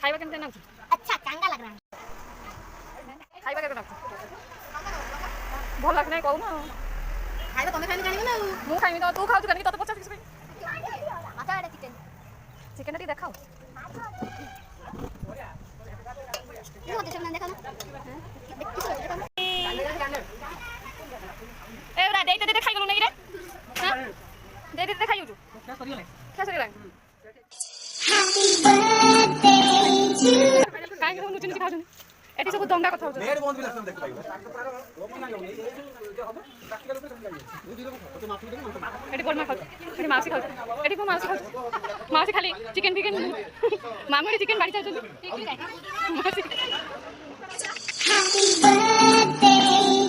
खाइबा केमते नाउ अच्छा चांगा लग रहा है खाइबा केते नाउ भल लाग नै कहू ना खाइबा तमे खाइबा जानिबो ना मु खाइबी तो तू खाउ कनी तते पचास किस अच्छा एटा चिकन चिकन टी देखाओ ये देखो ना देखो ना ए बड़ा देते देते खाइ गलो नै रे हां देते देते खाइ उजु क्या सरिला काय के नुची नुची खाउछन एटी सब दंगा कथा होछ नेट बंद भी लक्षण देख पाइबो एटी बोल मा खाउ एटी मासी खाउ एटी को मासी खाउ मासी खाली चिकन फिकन मामुरी चिकन बाड़ी चाउछ मासी Happy birthday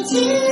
to